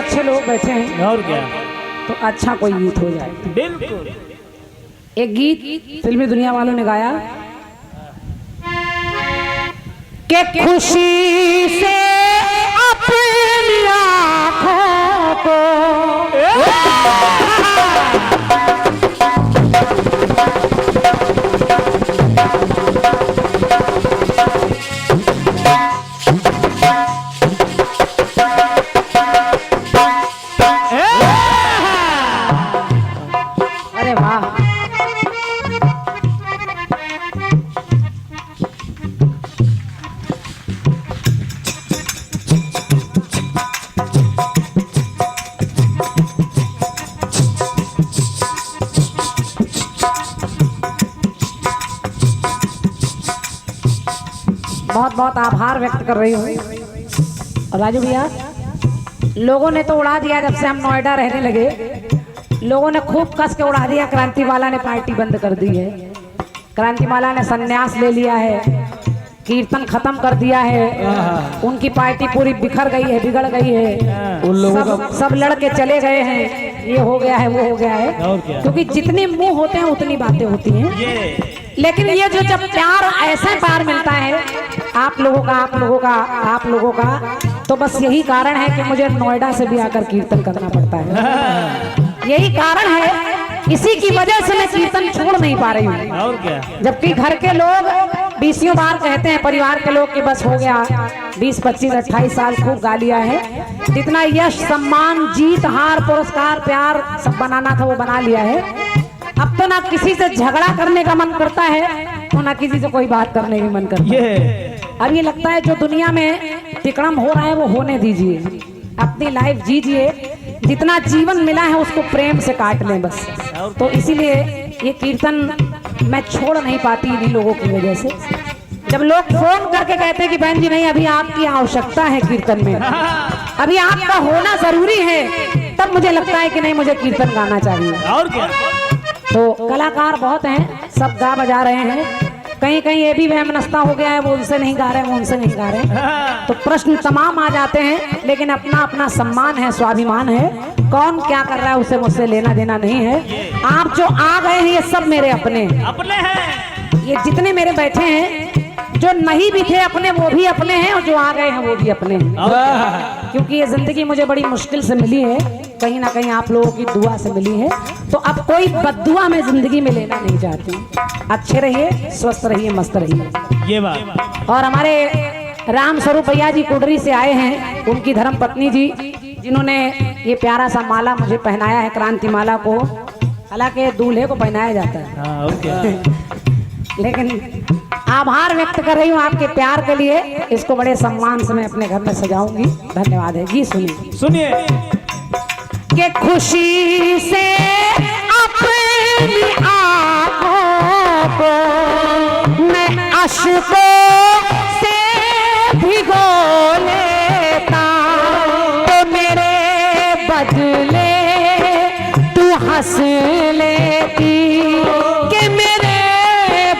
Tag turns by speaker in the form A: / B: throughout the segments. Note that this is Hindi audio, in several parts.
A: अच्छे लोग बैठे हैं
B: और क्या,
A: तो अच्छा कोई गीत हो जाए।
B: बिल्कुल।
A: एक गीत फिल्मी दुनिया वालों ने गाया कि खुशी से अपनी आँखों को अरे वाह, बहुत बहुत आभार व्यक्त कर रही हूँ। और राजू भैया, लोगों ने तो उड़ा दिया जब से हम नोएडा रहने लगे, लोगों ने खूब कस के उड़ा दिया। क्रांतिमाला ने पार्टी बंद कर दी है, क्रांतिमाला ने संन्यास ले लिया है, कीर्तन खत्म कर दिया है, उनकी पार्टी पूरी बिखर गई है, बिगड़ गई है,
B: उन लोगों
A: सब लड़के चले गए हैं, ये हो गया है, वो हो गया है। क्योंकि जितने मुंह होते हैं उतनी बातें होती हैं। लेकिन ये जो जब प्यार ऐसा प्यार मिलता है आप लोगों का, तो बस यही कारण है कि मुझे नोएडा से भी आकर कीर्तन करना पड़ता है। यही कारण है, इसी की वजह से मैं कीर्तन छोड़ नहीं पा रही हूँ।
B: और क्या,
A: जबकि घर के लोग 20 बार कहते हैं, परिवार के लोग कि बस हो गया, 20, 25, 28 साल खूब गा लिया है, जितना यश, सम्मान, जीत, हार, पुरस्कार, प्यार सब बनाना था वो बना लिया है। अब तो ना किसी से झगड़ा करने का मन करता है, तो ना किसी से कोई बात करने का मन करता है। अब ये लगता है जो दुनिया में तिकड़म हो रहा है वो होने दीजिए, अपनी लाइफ जीजिए, जितना जीवन मिला है उसको प्रेम से काट लें बस। तो इसीलिए ये कीर्तन मैं छोड़ नहीं पाती इन्हीं लोगों की वजह से। जब लोग फोन करके कहते हैं कि बहन जी नहीं, अभी आपकी आवश्यकता है कीर्तन में, अभी आपका होना जरूरी है, तब मुझे लगता है कि नहीं, मुझे कीर्तन गाना चाहिए।
B: और क्या,
A: तो कलाकार बहुत हैं, सब गा बजा रहे हैं, कहीं कहीं ये भी वहमनस्ता हो गया है, वो उनसे नहीं गा रहे हैं, वो उनसे नहीं गा रहे हैं, तो प्रश्न तमाम आ जाते हैं। लेकिन अपना अपना सम्मान है, स्वाभिमान है, कौन क्या कर रहा है उसे मुझसे लेना देना नहीं है। आप जो आ गए हैं ये सब मेरे अपने
B: हैं,
A: ये जितने मेरे बैठे हैं, जो नहीं भी थे अपने वो भी अपने हैं, और जो आ गए हैं वो भी अपने हैं। क्योंकि ये जिंदगी मुझे बड़ी मुश्किल से मिली है, कहीं ना कहीं आप लोगों की दुआ से मिली है, तो अब कोई बद्दुआ में जिंदगी में लेना नहीं चाहती। अच्छे रहिए, स्वस्थ रहिए, मस्त रहिए,
B: ये बात।
A: और हमारे राम स्वरूप भैया जी कुडरी से आए हैं, उनकी धर्म पत्नी जी, जिन्होंने ये प्यारा सा माला मुझे पहनाया है, क्रांति माला को, हालांकि दूल्हे को पहनाया जाता है, लेकिन आभार व्यक्त कर रही हूँ आपके प्यार के लिए। इसको बड़े सम्मान से मैं अपने घर में सजाऊंगी। धन्यवाद है जी। सुनिए कि खुशी से अपनी आँखों को मैं अश्कों से भिगो लेता, तो मेरे बदले तू हंस लेती, कि मेरे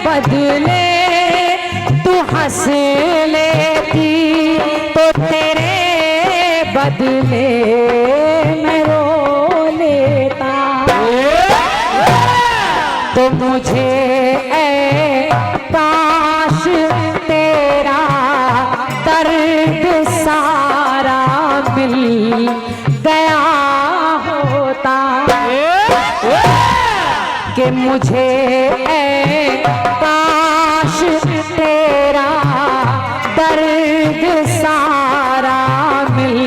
A: बदले तू हंस लेती, तो तेरे बदले मैं रो लेता। तो मुझे काश तेरा दर्द सारा मिल गया होता, कि मुझे काश तेरा दर्द सारा मिल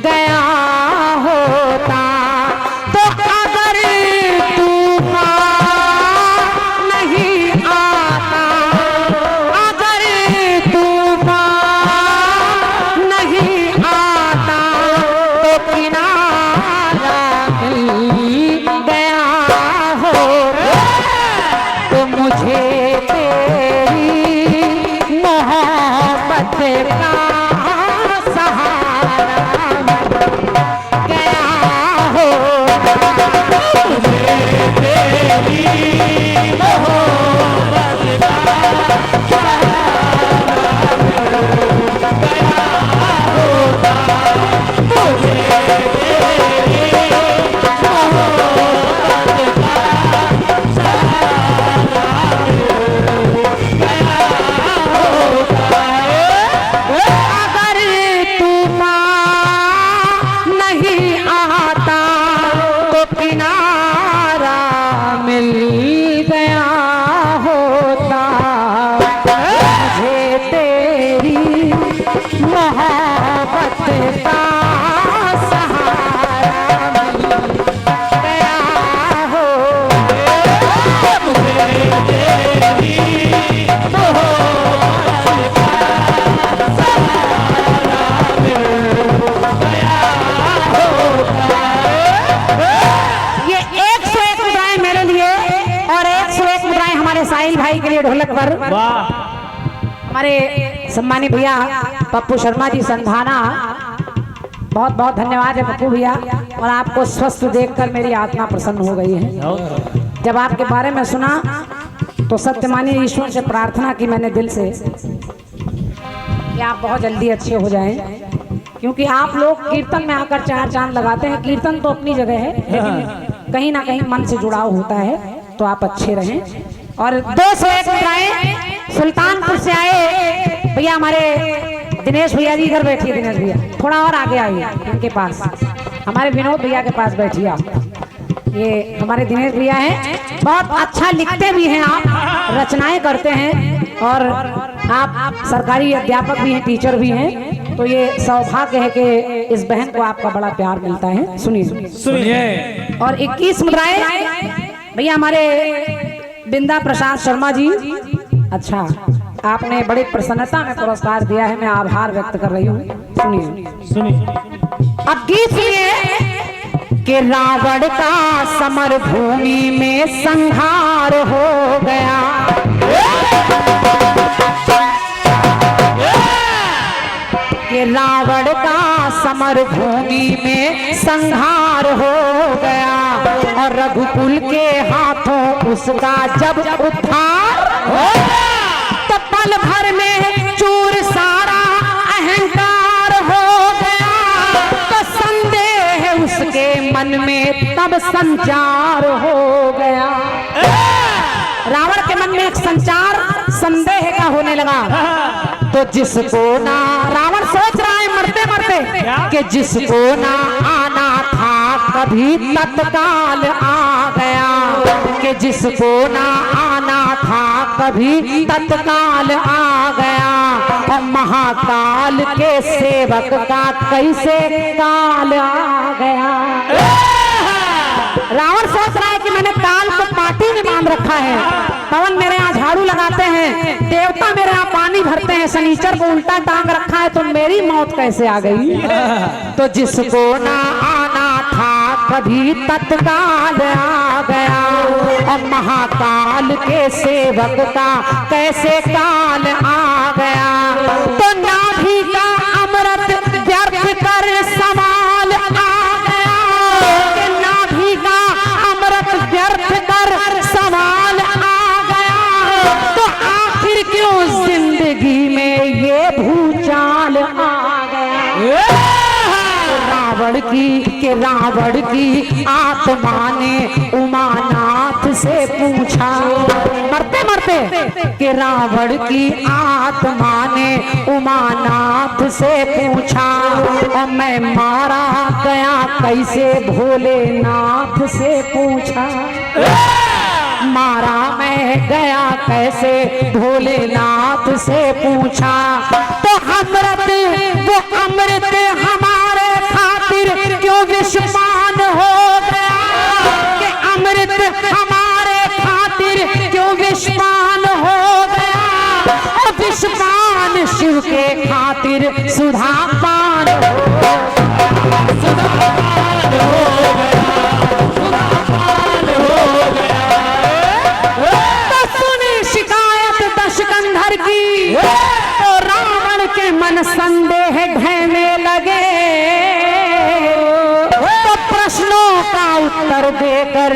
A: गया होता। तो अगर तूफान नहीं आता, अगर तूफान नहीं आता, तो किनारा मिल गया होता। तो मुझे तेरी मोहब्बत का सहारा गया होता, मुझे तेरी मोहब्बत का सहारा गया होता, मुझे मोहब्बत का सहारा मिल गया हो। ये 101 मुद्राएं मेरे लिए और 101 मुद्राएं हमारे साहिल भाई के लिए ढोलक पर।
B: वाह
A: हमारे सम्मानित भैया पप्पू शर्मा जी संधाना, बहुत बहुत धन्यवाद है पप्पू भैया। और आपको स्वस्थ देखकर मेरी आत्मा प्रसन्न हो गई है। जब आपके बारे में सुना तो सत्य मानिए ईश्वर से प्रार्थना की मैंने दिल से कि आप बहुत जल्दी अच्छे हो जाएं, क्योंकि आप लोग कीर्तन में आकर चार चांद लगाते हैं। कीर्तन तो अपनी जगह है, लेकिन कहीं ना कहीं मन से जुड़ाव होता है, तो आप अच्छे रहें। और 201 मुद्राएं सुल्तानपुर से आए भैया हमारे दिनेश भैया जी, इधर बैठिए दिनेश भैया, थोड़ा और आगे आइए इनके पास, हमारे विनोद भैया के पास बैठिए आप। ये हमारे दिनेश भैया हैं, बहुत अच्छा लिखते भी हैं आप, रचनाएं करते हैं, और आप सरकारी अध्यापक भी हैं, टीचर भी हैं, तो ये सौभाग्य है कि इस बहन को आपका बड़ा प्यार मिलता है। सुनिए
B: सुनिए।
A: और 21 मुद्राएं भैया हमारे बिंदा प्रसाद शर्मा जी, अच्छा आपने बड़ी प्रसन्नता में पुरस्कार दिया है, मैं आभार व्यक्त कर रही हूँ। सुनिए
B: सुनिए।
A: अब गीत सुनिए कि रावण का समर भूमि में संहार हो गया, कि रावण का समर भूमि में संहार हो गया, और रघुकुल के हाथों उसका जब उद्धार हो गया, तो पल भर में चूर सारा अहंकार हो गया, तो संदेह उसके मन में तब संचार हो गया। रावण के मन में एक संचार संदेह का होने लगा, तो जिसको ना, रावण सोच रहा है मरते मरते कि जिसको ना आना था कभी तत्काल आ गया, कि जिसको ना आना था कभी तत्काल आ गया, और महाकाल के सेवक का कैसे काल आ गया। रावण सोच रहा है कि मैंने काल को पार्टी में बांध रखा है, पवन मेरे यहाँ झाड़ू लगाते हैं, देवता मेरे यहाँ पानी भरते हैं, शनिचर को उल्टा टांग रखा है, तो मेरी मौत कैसे आ गई। तो जिसको ना आना था कभी तत्काल आ गया, और महाकाल के सेवक का कैसे काल आ गया, तो नाभि का अमृत व्यर्थ कर सवाल आ गया, कि नाभि का अमृत व्यर्थ कर सवाल आ गया, तो आखिर क्यों जिंदगी में ये भूचाल आ गया। रावण की आत्मा ने उमानाथ से पूछा, मरते मरते कि रावण की आत्मा ने उमानाथ से पूछा, और मैं मारा गया कैसे भोलेनाथ से पूछा, मारा मैं गया कैसे भोलेनाथ से पूछा, तो अमृत वो अमृत हमारे खातिर क्यों विषपान हो गया, कि अमृत हमारे खातिर क्यों विषपान हो गया, और विषपान शिव के खातिर सुधा पान सिकंदर की, तो रावण के मन संदेह ढहने लगे, तो प्रश्नों का उत्तर देकर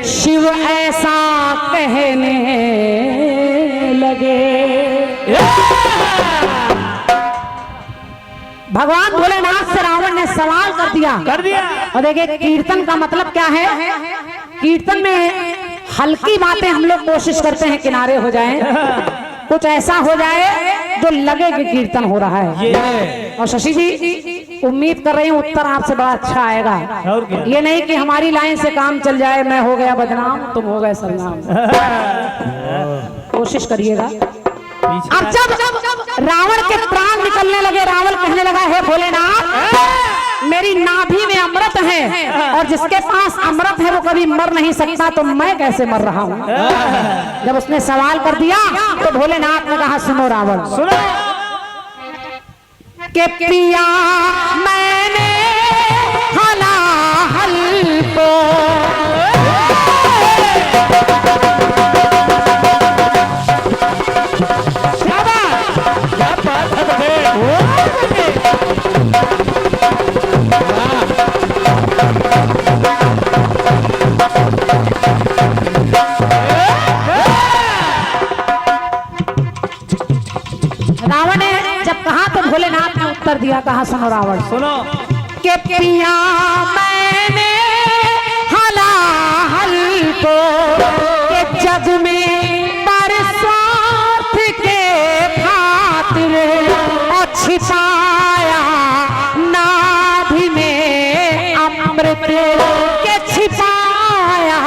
A: शिव ऐसा कहने लगे। भगवान भोलेनाथ से रावण ने सवाल कर दिया। और देखिए कीर्तन का मतलब क्या है, कीर्तन में हल्की बातें हम लोग कोशिश करते हैं किनारे हो जाएं, कुछ ऐसा हो जाए जो लगे कि कीर्तन हो रहा है। और शशि जी उम्मीद कर रही हूँ उत्तर आपसे बड़ा अच्छा आएगा, ये नहीं कि हमारी लाइन से काम चल जाए, मैं हो गया बदनाम तुम हो गए सरनाम। कोशिश करिएगा। अब जब रावण के प्राण निकलने लगे, रावण कहने लगा, हे भोलेनाथ, मेरी नाभि में अमृत है और जिसके पास अमृत है वो कभी मर नहीं सकता, तो मैं कैसे मर रहा हूँ। जब उसने सवाल कर दिया तो भोलेनाथ ने कहा, सुनो रावण,
B: सुनो
A: के पिया मैंने हलाहल को रावण ने जब कहा तो भोलेनाथ ने उत्तर दिया, कहा, सुनो रावण,
B: सुनो
A: के पिया मैंने हलाहल को के जग में पर स्वार्थ के खातिर और छिपाया नाभि में अमृत के छिपाया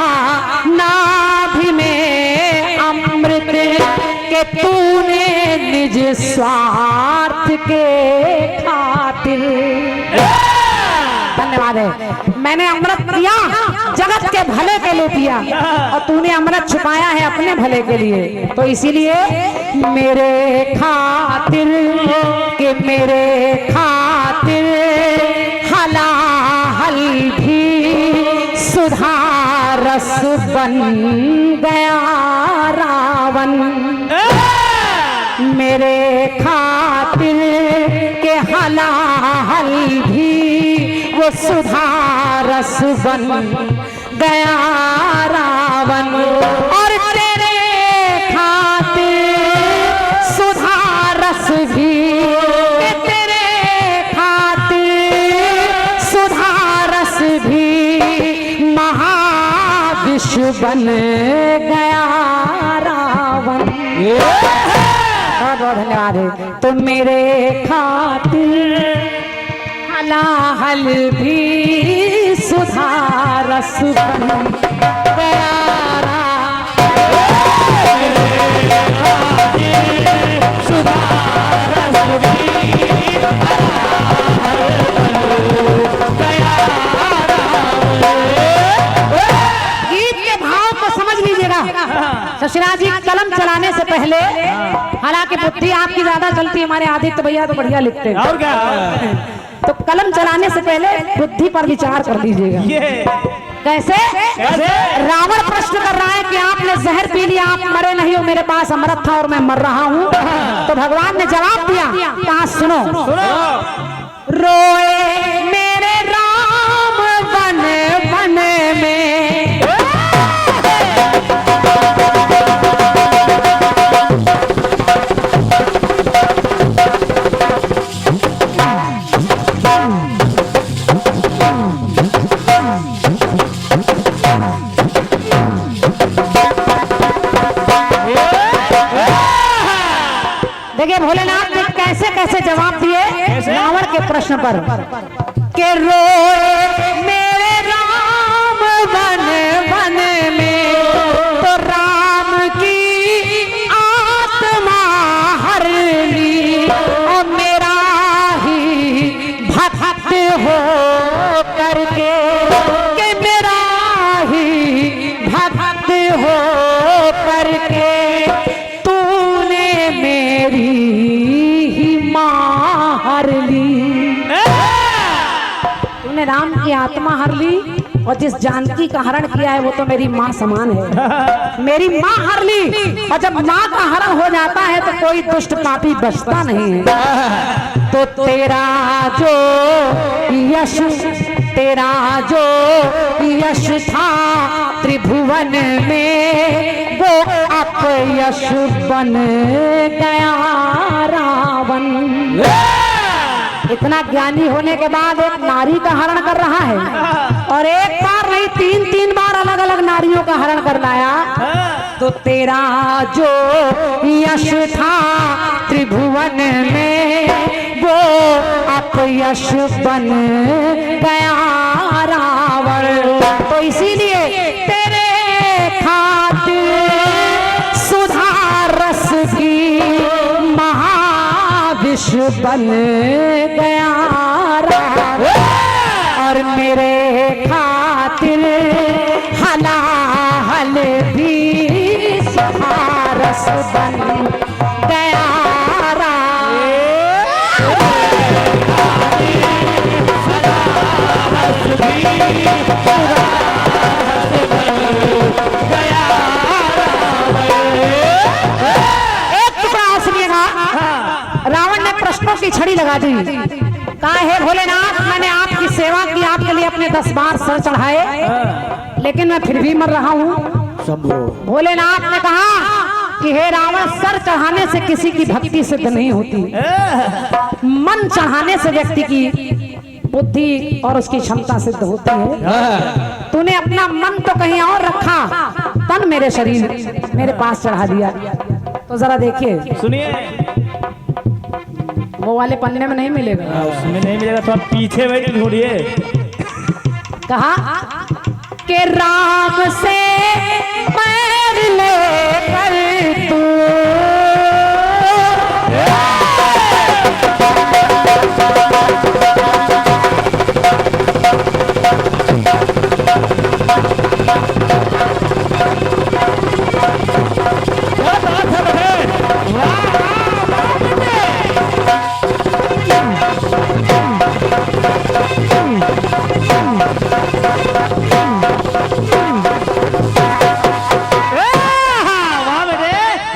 A: नाभि में अमृत के तूने निज स्वार्थ के खातिर। धन्यवाद है। मैंने अमृत पिया जगत के भले के लिए पिया और तूने अमृत छुपाया है अपने भले के लिए, तो इसीलिए मेरे खातिर के मेरे खातिर हलाहल भी सुधा रस बन गया रावण। मेरे खातिर के हलाहल भी वो सुधा रस बन गया रावण, और तेरे खातिर सुधा रस भी, तेरे खातिर सुधा रस भी महाविष बन गया रावण। बहुत बहुत धन्यवाद है। तो मेरे खातिर हलाहल भी सुधा रस बन गया सुधा रस भी गीत के भाव को समझ लीजिएगा। ससुराल जी कलम चलाने से पहले, हालांकि बुद्धि आपकी ज्यादा चलती है, हमारे आदित्य भैया तो बढ़िया लिखते हैं,
B: और क्या
A: तो कलम चलाने से पहले बुद्धि पर विचार कर लीजिएगा। कैसे? रावण प्रश्न कर रहा है कि आपने जहर पी लिया, आप मरे नहीं हो, मेरे पास अमृत था और मैं मर रहा हूँ। तो भगवान ने जवाब दिया, कहा, सुनो, रोए मेरे राम वन वन में, देखिए भोलेनाथ ने कैसे कैसे जवाब दिए रावण के प्रश्न पर, के रोए मेरे राम वन वन में, तो राम की आत्मा हर ली और मेरा ही भक्त हो करके, के मेरा ही भक्त हो करके मेरी ही माँ हर ली। तूने राम की आत्मा हर ली और जिस जानकी का हरण किया है वो तो मेरी माँ समान है, मेरी माँ हर ली। और जब माँ का हरण हो जाता है तो कोई दुष्ट पापी बचता नहीं है। तो तेरा जो यश, तेरा जो यश था त्रिभुवन में, वो अपयश बन गया रावण। इतना ज्ञानी होने के बाद एक नारी का हरण कर रहा है, और एक बार नहीं, तीन तीन बार अलग अलग नारियों का हरण कर लाया। तो तेरा जो यश था त्रिभुवन में, वो अपयश बन गया रावण। तो इसीलिए तेरे खातिर सुधा रस भी विष बन गया राम और मेरे खातिर हलाहल भी रस बन गया रावण ने प्रश्नों की छड़ी लगा दी। कहा है भोलेनाथ, मैंने आपकी सेवा की, आपके लिए अपने 10 बार सर चढ़ाए, लेकिन मैं फिर भी मर रहा हूँ। भोलेनाथ ने कहा कि हे रावण, सर चढ़ाने से किसी की भक्ति सिद्ध नहीं होती, मन चढ़ाने से व्यक्ति की बुद्धि और उसकी क्षमता सिद्ध होती है। तूने अपना मन तो कहीं और रखा, तन मेरे शरीर मेरे पास चढ़ा दिया। तो जरा देखिए,
B: सुनिए,
A: वो वाले पन्ने में नहीं मिलेगा,
B: उसमें नहीं मिलेगा तो आप पीछे बैठ ढूंढिए।
A: कहा कि राम से पैर लेकर तू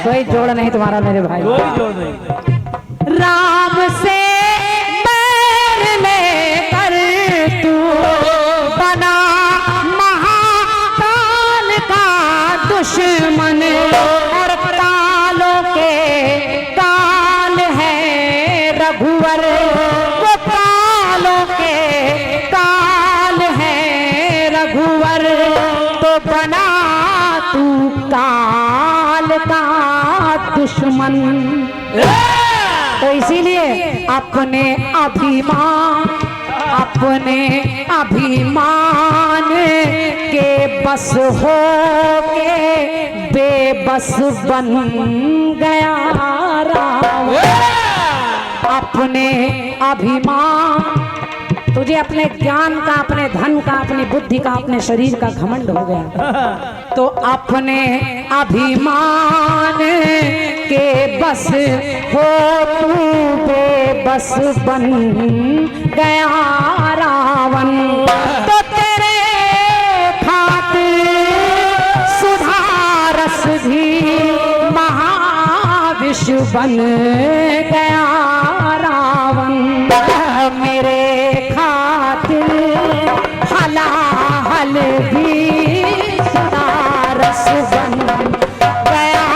A: कोई जोड़ नहीं तुम्हारा मेरे भाई,
B: कोई जोड़ नहीं।
A: राम से पैर लेकर तू बना महाकाल का दुश्मन और कालों के काल है रघुवर, वो कालों के काल है रघुवर, तो बना तू काल का दुश्मन। तो इसीलिए अपने अभिमान के बस हो के बेबस बन गया रावण। अपने अभिमान, तुझे अपने ज्ञान का, अपने धन का, अपनी बुद्धि का, अपने शरीर का घमंड हो गया, तो अपने अभिमान के बस हो तू बेबस बन गया रावण। तो तेरे खातिर सुधारस भी महाविष बन गया रावण, मेरे खातिर हलाहल भी सुधारस बन गया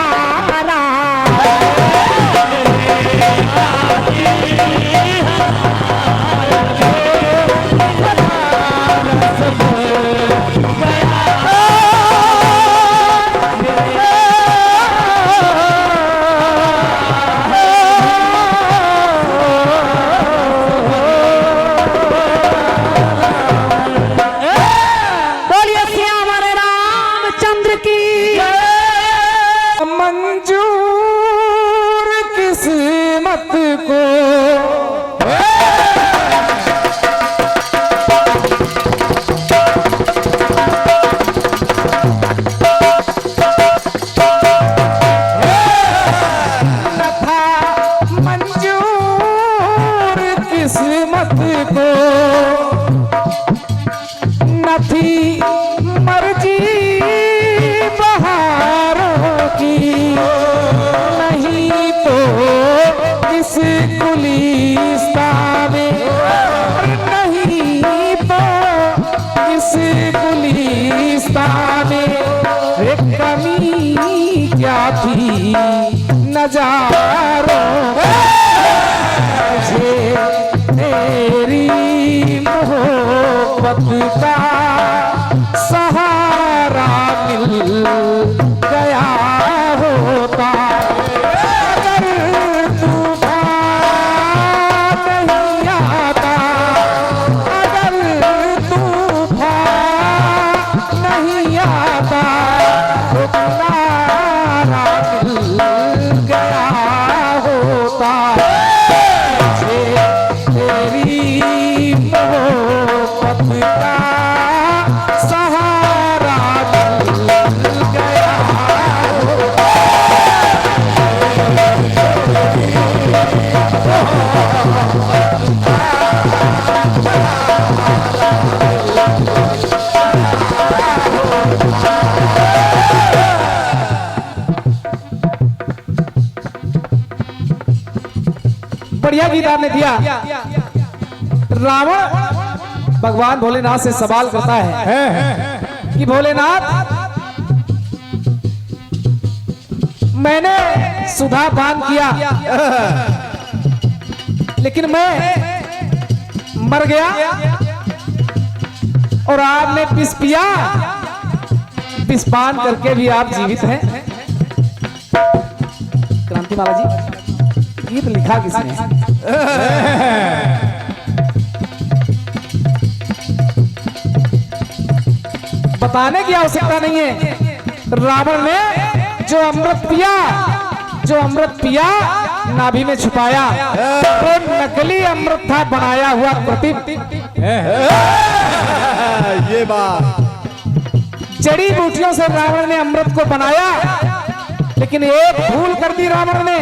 A: नजारों मुझे तेरी मोहब्बत का सहारा मिल गया होता, अगर तूफान नहीं आता, अगर तूफान नहीं आता तो किनारा मिल गया होता।
C: बढ़िया गीत आपने दिया। रावण भगवान भोलेनाथ से सवाल करता है कि भोलेनाथ, मैंने सुधा पान किया लेकिन मैं मर गया और आपने विष पिया, विष पान करके भी आप जीवित हैं। क्रांतिमाला जी, गीत लिखा किसने? बताने की आवश्यकता नहीं है। रावण ने जो अमृत पिया नाभि में छुपाया, तो नकली अमृत था बनाया हुआ कृत्रिम।
D: ये बात,
C: जड़ी बूटियों से रावण ने अमृत को बनाया, लेकिन एक भूल कर दी रावण ने,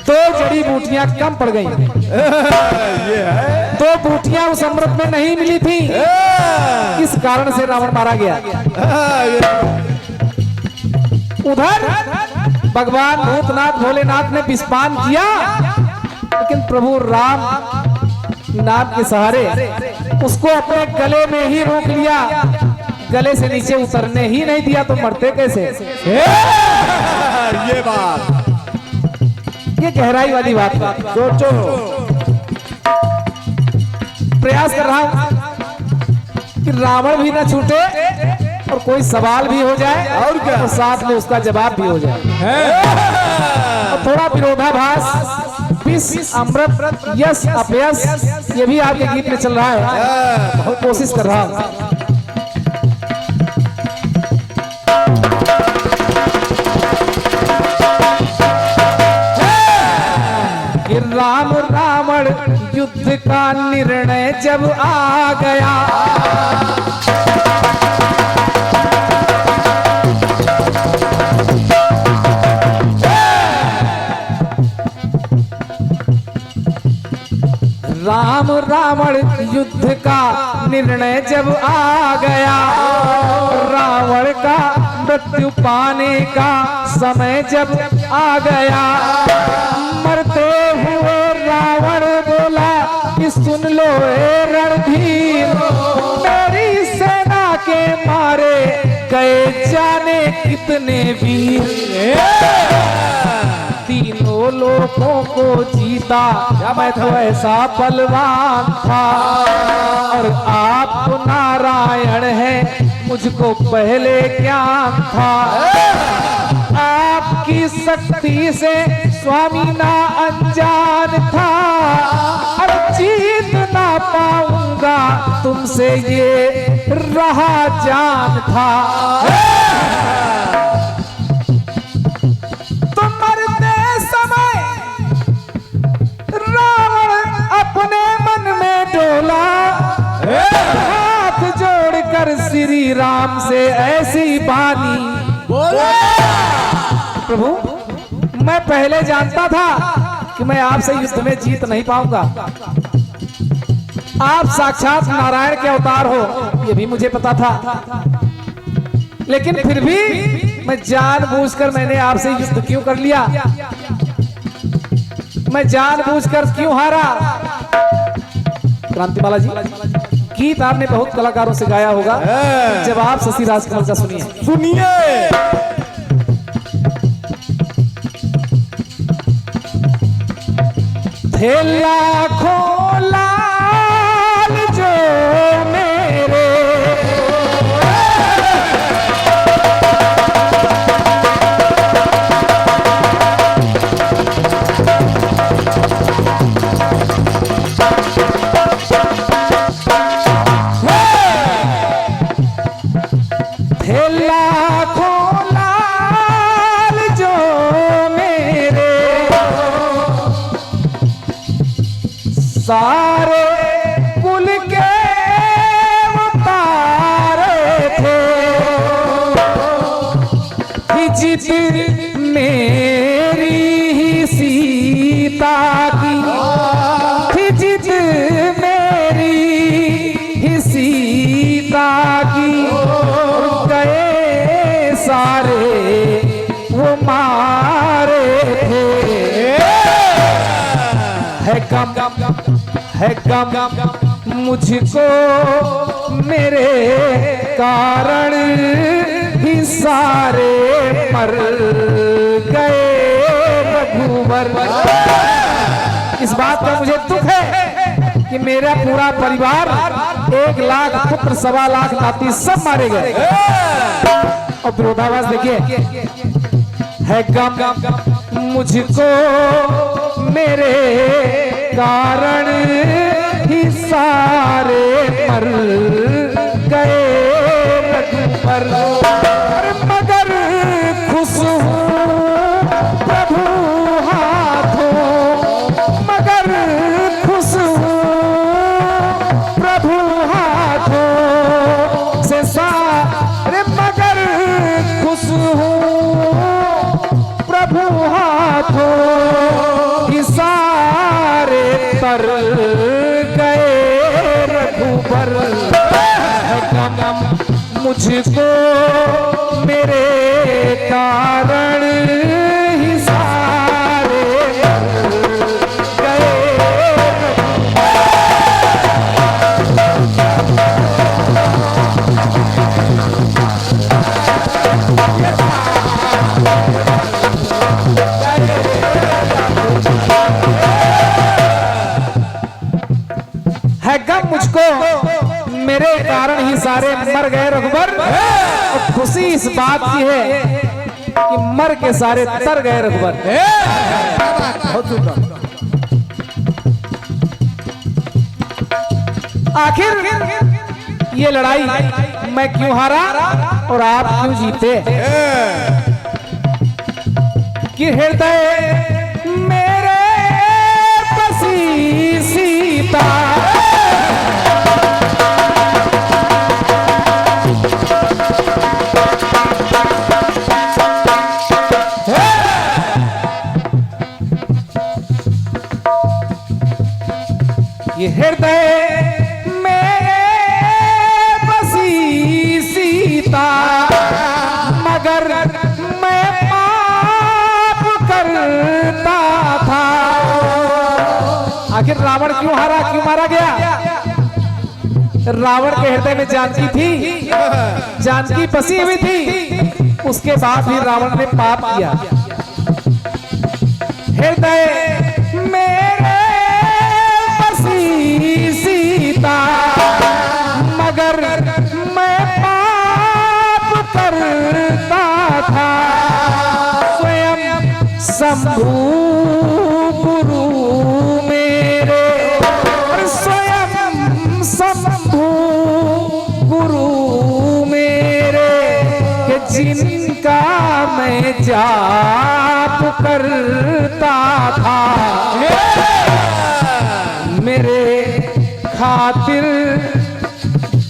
C: दो जड़ी बूटियां कम पड़ गई। दो बूटियां उस अमृत में नहीं मिली थी, इस कारण से रावण मारा गया। उधर भगवान भूतनाथ भोलेनाथ ने विषपान किया, लेकिन प्रभु राम नाम के सहारे उसको अपने गले में ही रोक लिया, गले से नीचे उतरने ही नहीं दिया, तो मरते कैसे?
D: ये बात,
C: ये गहराई वाली बात
D: सोचो।
C: प्रयास कर रहा हूं कि रावण भी न छूटे और कोई सवाल भी हो जाए और क्या, और साथ में उसका जवाब भी हो जाए। और थोड़ा विरोधाभास, विष अमृत, यश अपयश, ये भी आपके गीत में चल रहा है। बहुत कोशिश कर रहा हूं। राम रावण युद्ध का निर्णय जब आ गया, राम रावण युद्ध का निर्णय जब आ गया, रावण का मृत्यु पाने का समय जब आ गया, मरते हुए रावण बोला कि सुन लो ए रणधीर, मेरी सेना के मारे गए जाने कितने वीर, तीनों लोगों को जीता मैं तो ऐसा बलवान था, और आप नारायण हैं मुझको पहले ज्ञान था, आपकी शक्ति से स्वामी ना अनजान था, और जीत ना पाऊंगा तुमसे ये रहा जान था। तो मरते समय रावण अपने मन में डोला, हाथ जोड़कर श्री राम से ऐसी बानी बोला, प्रभु मैं पहले जानता था कि मैं आपसे युद्ध में जीत नहीं पाऊंगा, आप साक्षात नारायण के अवतार हो ये भी मुझे पता था, लेकिन फिर भी मैं जानबूझकर मैंने आपसे युद्ध क्यों कर लिया, मैं जानबूझकर क्यों हारा? क्रांतिमाला जी, गीत आपने बहुत कलाकारों से गाया होगा, जवाब शशि राजकमल का सुनिए। थे लाखों लाल जो मेरे, थे लाखों लाल जो मेरे, सारे कुल के तारे थे, हिजित मेरी ही सीता की, हिजित मेरी ही सीता की, गए सारे वो मारे थे। गम मुझको मेरे कारण ही सारे मर गए रघुवर। इस बात का मुझे दुख है कि मेरा पूरा परिवार 1 लाख पुत्र 1.25 लाख नाती सब मारे गए। और विरोधाभास देखिए, है गम मुझको मेरे कारण ही सारे मर गए रघुवर। मगर खुश हूँ प्रभु हाथों, मगर खुश हूँ प्रभु हाथों से सारे, मगर खुश हूँ प्रभु हाथों ही सारे तर गए रघुवर। मुझको मेरे कारण ही सारे गए। है गम मुझको मेरे कारण ही सारे मर गए रघुवर। और खुशी इस बात की है कि मर के सारे तर गए रघुवर। आखिर ये लड़ाई मैं क्यों हारा और आप क्यों जीते? कि हृदय मेरे बसी सीता, ये हृदय में बसी सीता, मगर मैं पाप करता था। आखिर रावण क्यों हारा, क्यों मारा गया? रावण के हृदय में जानकी थी, जानकी बसी हुई थी, उसके बाद भी रावण ने पाप किया। हृदय मेरे सीता, मगर मैं पाप करता था। स्वयं शंभु गुरु मेरे, स्वयं शंभु गुरु मेरे, कि जिनका मैं जाप करता था। मेरे खातिर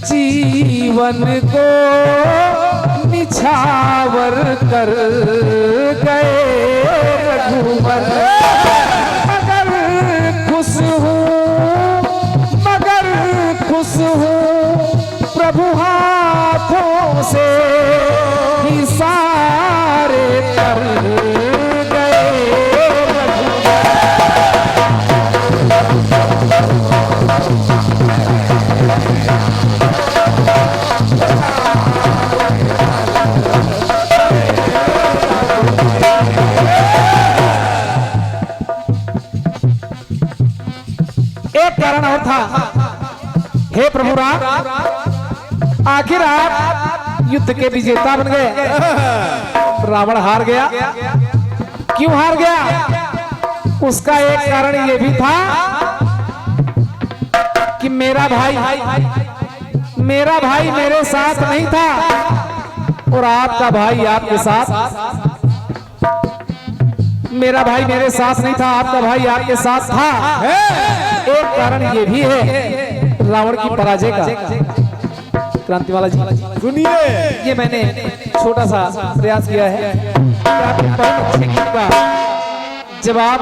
C: जीवन को निछावर कर गए रघुवर। मगर खुश हूँ, मगर खुश हूँ प्रभु हाथों से ही सारे तर गए रघुवर। एक कारण और था, हे प्रभु राम, आखिर आप युद्ध के विजेता बन गए, रावण हार गया। क्यों हार गया? उसका एक कारण ये भी था कि मेरा भाई मेरे साथ नहीं था और आपका भाई आपके साथ। मेरा भाई मेरे साथ नहीं था, आपका भाई आपके साथ था। एक कारण ये भी है रावण की पराजय का। क्रांतिवाला जी सुनिए, ये मैंने छोटा सा प्रयास किया है कि आपके का जवाब